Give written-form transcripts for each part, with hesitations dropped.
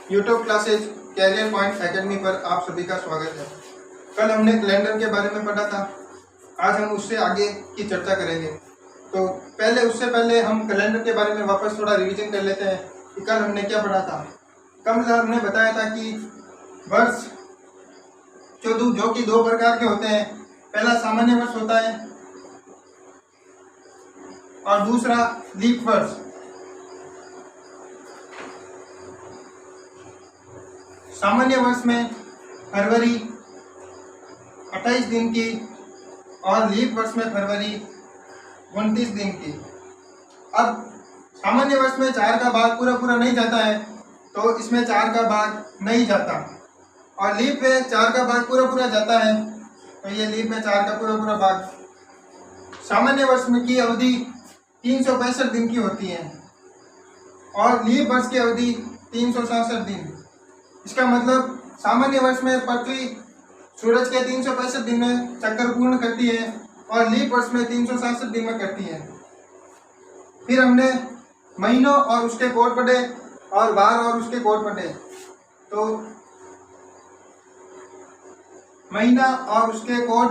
YouTube classes career point academy पर आप सभी का स्वागत है। कल हमने कैलेंडर के बारे में पढ़ा था, आज हम उससे आगे की चर्चा करेंगे। तो उससे पहले हम कैलेंडर के बारे में वापस थोड़ा रिवीजन कर लेते हैं कि कल हमने क्या पढ़ा था। कल हमने बताया था कि वर्ष जो कि दो प्रकार के होते हैं। पहला सामान्य वर्ष होता है और दूसरा लीप वर्ष। सामान्य वर्ष में फरवरी 28 दिन की और लीप वर्ष में फरवरी 29 दिन की। अब सामान्य वर्ष में 4 का भाग पूरा नहीं जाता है, तो इसमें 4 का भाग नहीं जाता, और लीप में 4 का भाग पूरा जाता है, तो ये लीप में 4 का पूरा भाग। सामान्य वर्ष में की अवधि 365 दिन की होती है और लीप वर्ष की अवधि 367 दिन। इसका मतलब सामान्य वर्ष में पृथ्वी सूरज के 365 दिन में चक्कर पूर्ण करती है और लीप वर्ष में 367 दिन में करती है। फिर हमने महीनों और उसके कोड पढ़े और वार और उसके कोड पढ़े। तो महीना और उसके कोड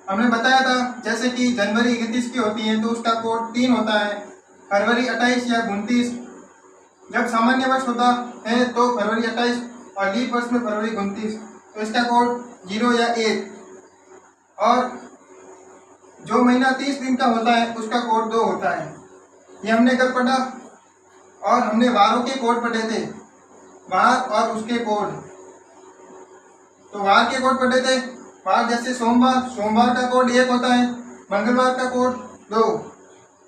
हमने बताया था, जैसे कि जनवरी 31 की होती है तो उसका कोड 3 होता है, फरवरी 28 या 29। जब सामान्य वर्ष होता है तो फरवरी 28 और लीप वर्ष में फरवरी 29, तो इसका कोड 0 या 1। और जो महीना 30 दिन का होता है उसका कोड 2 होता है। ये हमने कल पढ़ा। और हमने वारों के कोड पढ़े थे, वार और उसके कोड। तो वार के कोड पढ़े थे, वार जैसे सोमवार का कोड 1 होता है, मंगलवार का कोड 2।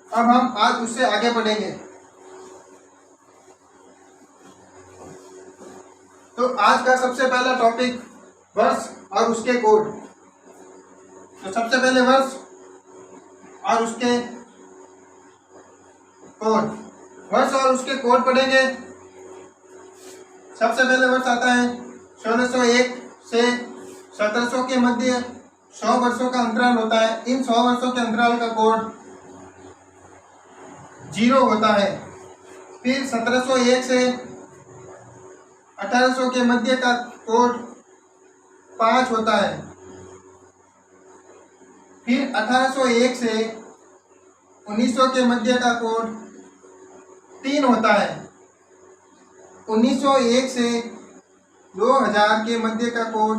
अब हम आज उससे आगे पढ़ेंगे। तो आज का सबसे पहला टॉपिक वर्ष और उसके कोड। तो सबसे पहले वर्ष और उसके कोड, वर्ष और उसके कोड पढ़ेंगे। सबसे पहले वर्ष आता है 1601 से 1700 के मध्य 100 वर्षों का अंतराल होता है। इन 100 वर्षों के अंतराल का कोड 0 होता है। फिर 1701 से 1800 के मध्य का कोड 5 होता है। फिर 1801 से 1900 के मध्य का कोड 3 होता है। 1901 से 2000 के मध्य का कोड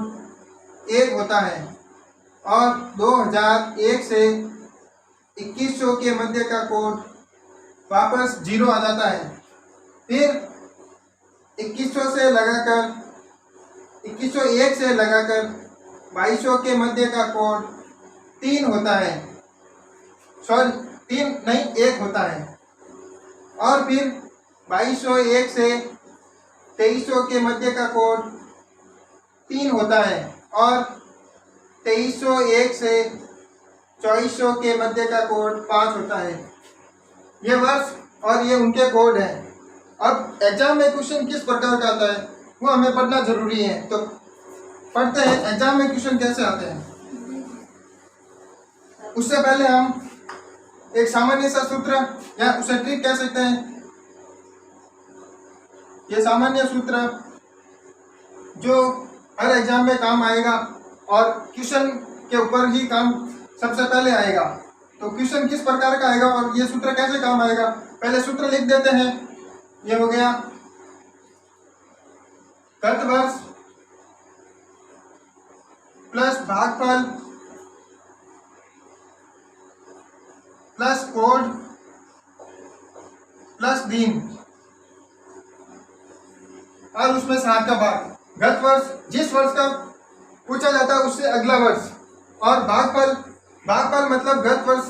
1 होता है और 2001 से 2100 के मध्य का कोड वापस 0 आ जाता है। फिर 2100 से लगाकर 2101 से लगाकर 2200 के मध्य का कोड 3 होता है, सॉरी 3 नहीं 1 होता है। और फिर 2201 से 2300 के मध्य का कोड 3 होता है और 2301 से 2400 के मध्य का कोड 5 होता है। ये वर्ष और ये उनके कोड हैं। अब एग्जाम में क्वेश्चन किस प्रकार का आता है वो हमें पढ़ना जरूरी है। तो पढ़ते हैं एग्जाम में क्वेश्चन कैसे आते हैं। उससे पहले हम एक सामान्य सा सूत्र या उसे ट्रिक कह सकते हैं। ये सामान्य सूत्र जो हर एग्जाम में काम आएगा और क्वेश्चन के ऊपर ही काम सबसे पहले आएगा। तो क्वेश्चन किस प्रकार का आएगा और ये सूत्र कैसे काम आएगा, पहले सूत्र लिख देते हैं। ये हो गया गत वर्ष प्लस भागफल प्लस कोड प्लस दिन और उसमें 7 का भाग। गत वर्ष जिस वर्ष का पूछा जाता है उससे अगला वर्ष। और भागफल मतलब गत वर्ष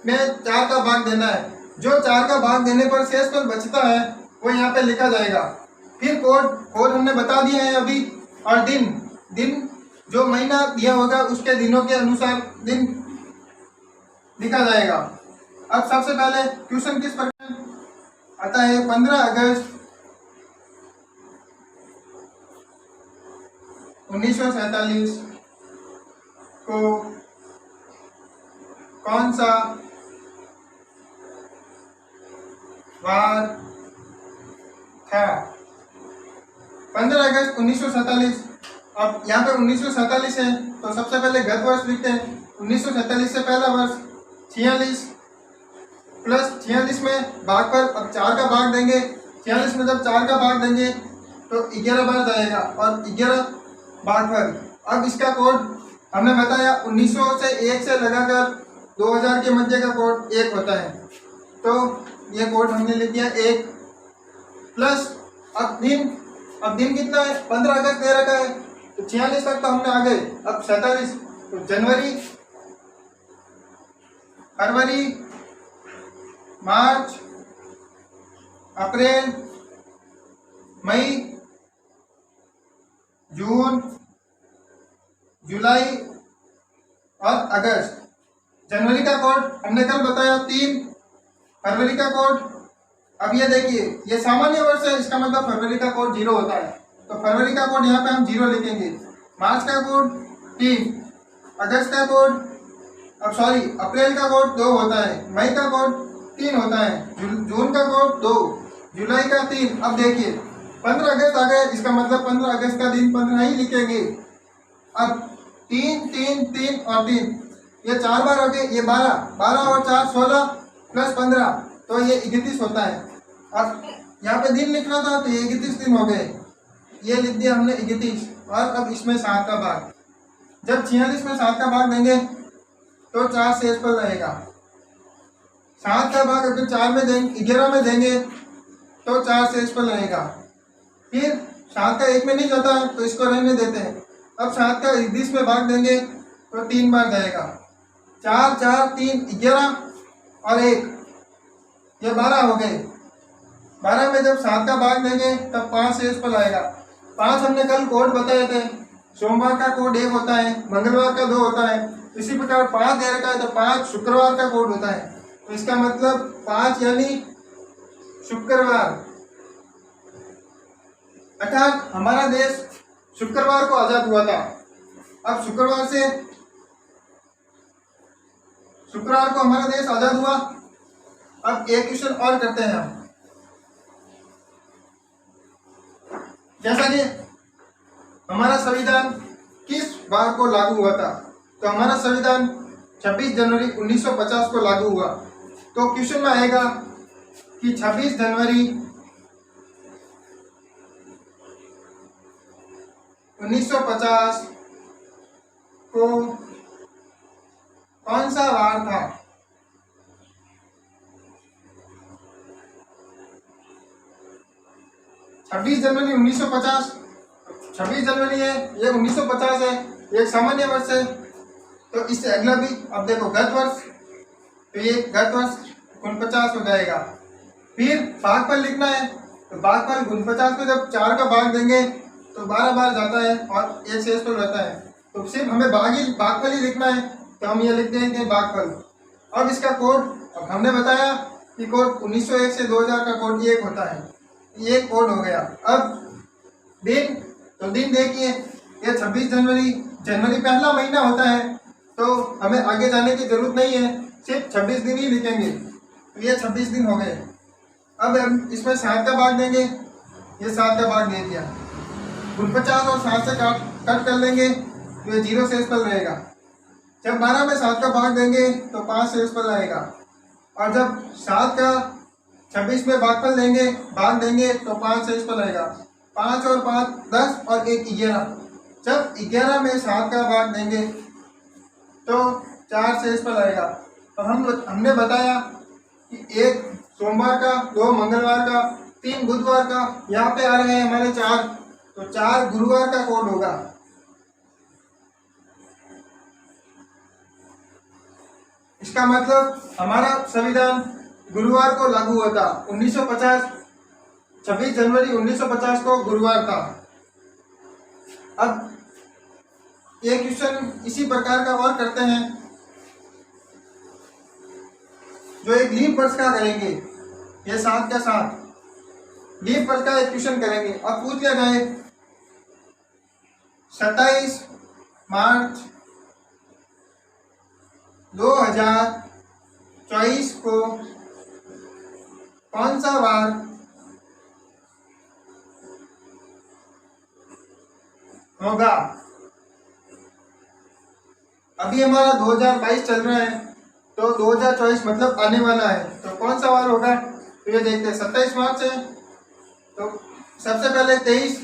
में 4 का भाग देना है। जो 4 का भाग देने पर शेषफल बचता है वो यहाँ पे लिखा जाएगा। फिर कोड हमने बता दिए हैं अभी। और दिन जो महीना दिया होगा उसके दिनों के अनुसार दिन लिखा जाएगा। अब सबसे पहले क्वेश्चन किस प्रकार आता है। 15 अगस्त 1947 को कौन सा वार था। 15 अगस्त 1947। अब यहाँ पे 1947 है तो सबसे पहले गत वर्ष लिखते हैं। 1947 से पहला वर्ष 46 प्लस 46 में भाग पर अब 4 का भाग देंगे। 46 में जब 4 का भाग देंगे तो 11 बार जाएगा और 11 भाग पर। अब इसका कोड हमने बताया 1900 से 1 से लगाकर 2000 के मध्य का कोड 1 होता है। तो ये कोड हमने लिख दिया 1 प्लस अब दिन कितना है, 15 अगस्त दे रखा है तो 46 तक तो हमने आ गए। अब 47 तो जनवरी, फरवरी, मार्च, अप्रैल, मई, जून, जुलाई और अगस्त। जनवरी का कोड हमने कल बताया 3। फरवरी का कोड, अब ये देखिए ये सामान्य वर्ष है, इसका मतलब फरवरी का कोड 0 होता है तो फरवरी का कोड यहाँ पे हम 0 लिखेंगे। मार्च का कोड 3, अगस्त का कोड अप्रैल का कोड 2 होता है, मई का कोड 3 होता है, जून का कोड 2, जुलाई का 3। अब देखिए 15 अगस्त आ गए, इसका मतलब 15 अगस्त का दिन 15 ही लिखेंगे। अब 3 3 3 और 3 ये 4 बार हो गए, ये 12 और 4 16 प्लस 15 तो ये 31 होता है। अब यहाँ पे दिन लिखना था तो ये 31 दिन हो गए, ये लिख दिया हमने 31। और अब इसमें 7 का भाग, जब 46 में 7 का भाग देंगे तो 4 शेष पर रहेगा। 7 का भाग अगर 4 में देंगे 11 में देंगे तो 4 शेष पर रहेगा। फिर 7 का 1 में नहीं जाता है तो इसको रहने देते हैं। अब 7 का 20 में भाग देंगे तो 3 बार जाएगा। 4 4 3 11 और 1 ये 12 हो गए। 12 में जब 7 का भाग देंगे तब 5 शेष पर आएगा। 5 हमने कल कोड बताए थे, सोमवार का कोड 1 होता है, मंगलवार का 2 होता है। इसी प्रकार 5 दे रखा है तो 5 शुक्रवार का कोड होता है तो इसका मतलब 5 यानी शुक्रवार। अर्थात हमारा देश शुक्रवार को आजाद हुआ था। अब शुक्रवार को हमारा देश आजाद हुआ। अब एक क्वेश्चन और करते हैं हम, जैसा कि हमारा संविधान किस बार को लागू हुआ था। तो हमारा संविधान 26 जनवरी 1950 को लागू हुआ। तो क्वेश्चन में आएगा कि 26 जनवरी 1950 को कौन सा वार था। छब्बीस जनवरी 1950, 26 जनवरी है, ये 1950 है, ये एक सामान्य वर्ष है। तो इससे अगला भी अब देखो गत वर्ष, तो ये गत वर्ष 49 हो जाएगा। फिर भागफल लिखना है तो भागफल 49 में जब 4 का भाग देंगे तो 12 बार जाता है और 1 शेष पर रहता है। तो सिर्फ हमें भागफल ही लिखना है तो हम ये लिख देंगे भागफल। अब इसका कोड, अब हमने बताया कि कोड 1901 से 2000 का कोड 1 होता है, ये कोड हो गया। अब दिन, तो दिन देखिए ये 26 जनवरी पहला महीना होता है तो हमें आगे जाने की जरूरत नहीं है, सिर्फ 26 दिन ही लिखेंगे। तो ये 26 दिन हो गए। अब हम इसमें 7 का भाग देंगे, ये 7 का भाग दे दिया। 49 और 7 से कट कर लेंगे तो ये 0 शेष पर रहेगा। जब 12 में 7 का भाग देंगे तो 5 शेष पर रहेगा। और जब 7 का 26 में भाग देंगे तो 5 शेष पर रहेगा। 5 और 5 10 और 1 11। जब 11 में 7 का भाग देंगे तो 4 शेष पर रहेगा। तो हमने बताया कि 1 सोमवार का, 2 मंगलवार का, 3 बुधवार का, यहाँ पे आ रहे हैं हमारे 4, तो 4 गुरुवार का कोड होगा। इसका मतलब हमारा संविधान गुरुवार को लागू हुआ था। 1950 26 जनवरी 1950 को गुरुवार था। अब एक क्वेश्चन इसी प्रकार का और करते हैं, जो एक लीप वर्ष का करेंगे। ये 7 का 7 लीप वर्ष का एक क्वेश्चन करेंगे। अब पूछ लिया जाए 27 मार्च 2024 को कौन सा वार होगा। अभी हमारा 2022 चल रहा है, तो 2024 मतलब आने वाला है, तो कौन सा वार होगा? तो ये देखते हैं, 27 मार्च है, तो सबसे पहले 23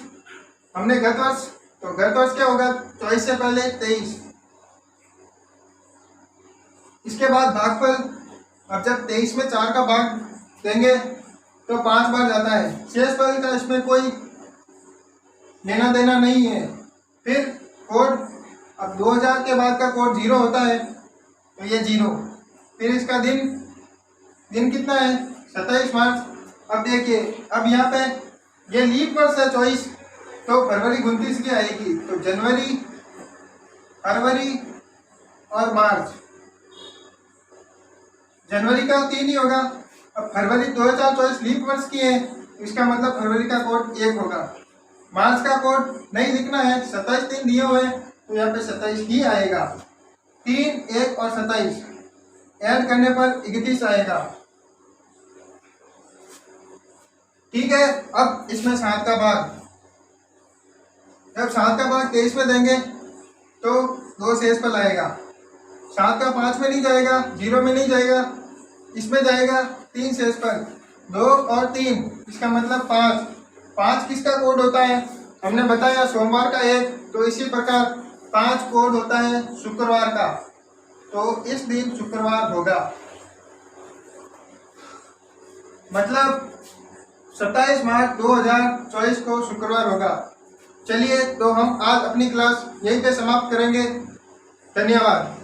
हमने गत वर्ष, तो गत वर्ष क्या होगा? 24 से पहले 23। इसके बाद भागफल, अब जब 23 में 4 का भाग देंगे तो 5 बार जाता है। शेषफल का इसमें कोई लेना देना नहीं है। फिर कोड, अब 2000 के बाद का कोड 0 होता है, तो ये 0। फिर इसका दिन कितना है? 27 मार्च। अब देखिए, अब यहाँ पे ये लीप वर्ष है 24, तो फरवरी 29 की आएगी, तो जनवरी, फरवरी और मार्च। जनवरी का 3 ही होगा। अब फरवरी 2024 लीप वर्ष की है, इसका मतलब फरवरी का कोड 1 होगा। मार्च का कोड नहीं लिखना है, 27 दिन दिए हुए, तो यहाँ पे 27 ही आएगा। 3, 1 और 27 ऐड करने पर 31 आएगा। ठीक है। अब इसमें 7 का भाग, जब 7 का भाग 23 में देंगे तो 2 शेषफल आएगा। 7 का 5 में नहीं जाएगा, 0 में नहीं जाएगा, इसमें जाएगा 3 शेषफल, 2 और 3, इसका मतलब 5। 5 किसका कोड होता है? हमने बताया सोमवार का 1, तो इसी प्रकार 5 कोड होता है शुक्रवार का, तो इस दिन शुक्रवार होगा। मतलब 27 मार्च 2024 को शुक्रवार होगा। चलिए, तो हम आज अपनी क्लास यहीं पे समाप्त करेंगे। धन्यवाद।